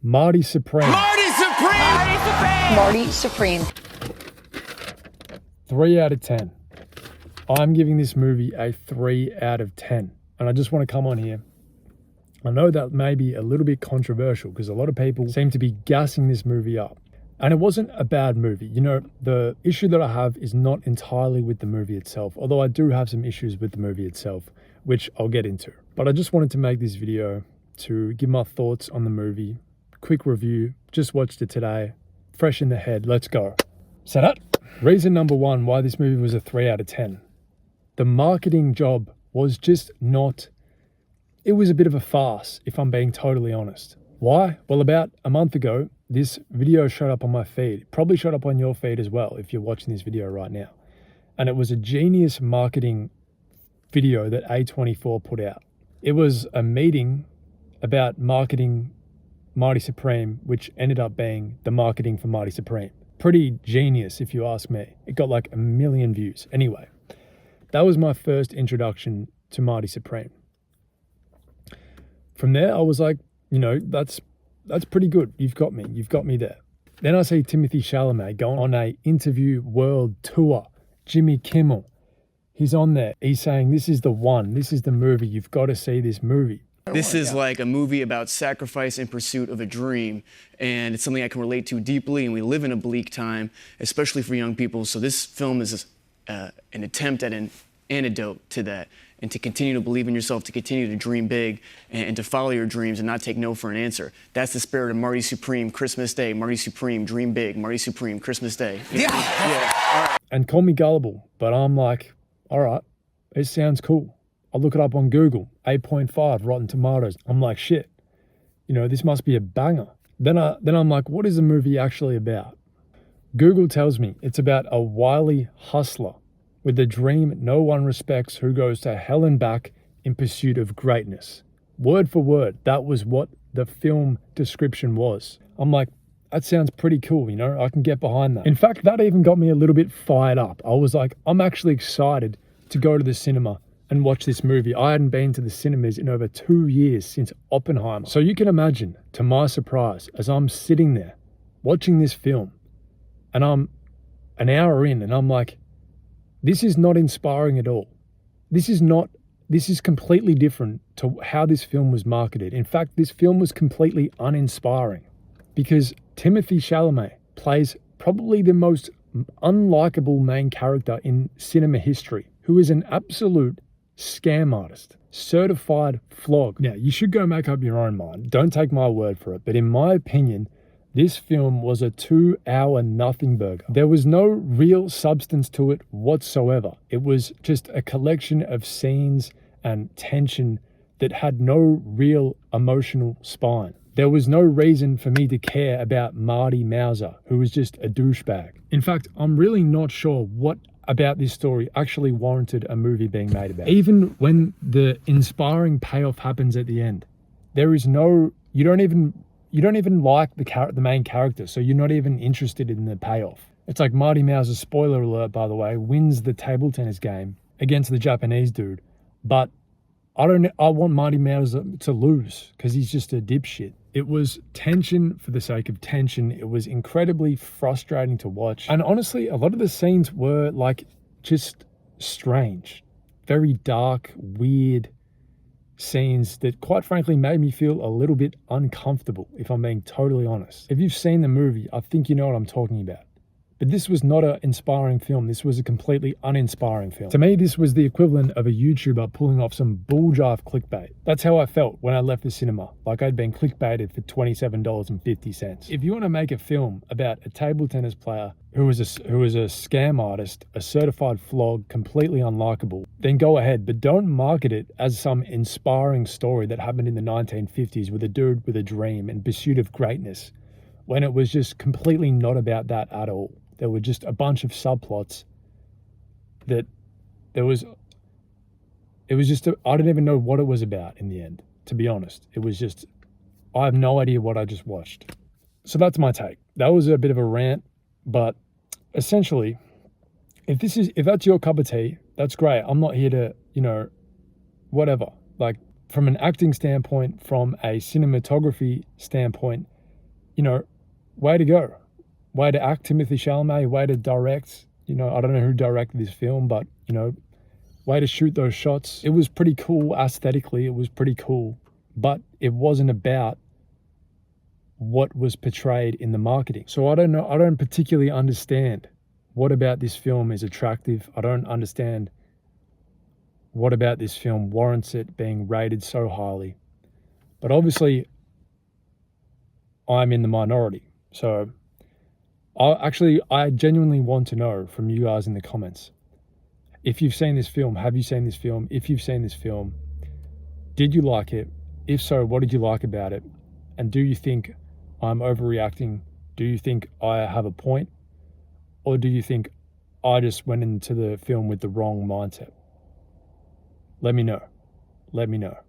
Marty Supreme. Marty Supreme! Marty Supreme! Marty Supreme. 3 out of 10. I'm giving this movie a 3 out of 10. And I just want to come on here. I know that may be a little bit controversial because a lot of people seem to be gassing this movie up. And it wasn't a bad movie. You know, the issue that I have is not entirely with the movie itself, although I do have some issues with the movie itself, which I'll get into. But I just wanted to make this video to give my thoughts on the movie. Quick review, just watched it today, fresh in the head, let's go. Set up. Reason number one why this movie was a 3 out of 10. The marketing job was just not, it was a bit of a farce, if I'm being totally honest. Why? Well, about a month ago, this video showed up on my feed. Probably showed up on your feed as well if you're watching this video right now. And it was a genius marketing video that A24 put out. It was a meeting about marketing Marty Supreme, which ended up being the marketing for Marty Supreme. Pretty genius if you ask me. It got like 1 million views. Anyway, that was my first introduction to Marty Supreme. From there, I was like, you know, that's pretty good. You've got me there. Then I see Timothée Chalamet going on a interview world tour. Jimmy Kimmel, he's on there. He's saying, this is the one, this is the movie. You've got to see this movie. This is like a movie about sacrifice in pursuit of a dream, and it's something I can relate to deeply, and we live in a bleak time, especially for young people, so this film is an attempt at an antidote to that, and to continue to believe in yourself, to continue to dream big, and to follow your dreams and not take no for an answer. That's the spirit of Marty Supreme, Christmas Day, Marty Supreme, dream big, Marty Supreme, Christmas Day. Yeah. All right. And call me gullible, but I'm like, all right, it sounds cool. I look it up on Google, 8.5 Rotten Tomatoes. I'm like, shit, you know, this must be a banger. Then I'm like, what is the movie actually about? Google tells me it's about a wily hustler with a dream no one respects who goes to hell and back in pursuit of greatness. Word for word, that was what the film description was. I'm like, that sounds pretty cool, you know, I can get behind that. In fact, that even got me a little bit fired up. I was like, I'm actually excited to go to the cinema and watch this movie. I hadn't been to the cinemas in over 2 years since Oppenheimer. So you can imagine, to my surprise, as I'm sitting there watching this film and I'm an hour in and I'm like, this is not inspiring at all. This is completely different to how this film was marketed. In fact, this film was completely uninspiring because Timothée Chalamet plays probably the most unlikable main character in cinema history, who is an absolute scam artist, certified flog. Now, you should go make up your own mind. Don't take my word for it. But in my opinion, this film was a 2-hour nothing burger. There was no real substance to it whatsoever. It was just a collection of scenes and tension that had no real emotional spine. There was no reason for me to care about Marty Mauser, who was just a douchebag. In fact, I'm really not sure what about this story actually warranted a movie being made about. Even when the inspiring payoff happens at the end, there is no, you don't even like the main character, so you're not even interested in the payoff. It's like Marty Mauser, spoiler alert by the way, wins the table tennis game against the Japanese dude, but I want Marty Mauser to lose because he's just a dipshit. It was tension for the sake of tension. It was incredibly frustrating to watch. And honestly, a lot of the scenes were like just strange, very dark, weird scenes that quite frankly made me feel a little bit uncomfortable, if I'm being totally honest. If you've seen the movie, I think you know what I'm talking about. But this was not an inspiring film. This was a completely uninspiring film. To me, this was the equivalent of a YouTuber pulling off some bulljive clickbait. That's how I felt when I left the cinema, like I'd been clickbaited for $27.50. If you want to make a film about a table tennis player who was a scam artist, a certified flog, completely unlikable, then go ahead, but don't market it as some inspiring story that happened in the 1950s with a dude with a dream in pursuit of greatness, when it was just completely not about that at all. There were just a bunch of subplots that I don't even know what it was about in the end, to be honest. It was just, I have no idea what I just watched. So that's my take. That was a bit of a rant, but essentially, if that's your cup of tea, that's great. I'm not here to, you know, whatever. Like, from an acting standpoint, from a cinematography standpoint, you know, way to go. Way to act, Timothy Chalamet, way to direct. You know, I don't know who directed this film, but, you know, way to shoot those shots. It was pretty cool aesthetically. It was pretty cool, but it wasn't about what was portrayed in the marketing. So I don't know. I don't particularly understand what about this film is attractive. I don't understand what about this film warrants it being rated so highly. But obviously, I'm in the minority. So I genuinely want to know from you guys in the comments. If you've seen this film, have you seen this film? If you've seen this film, did you like it? If so, what did you like about it? And do you think I'm overreacting? Do you think I have a point? Or do you think I just went into the film with the wrong mindset? Let me know. Let me know.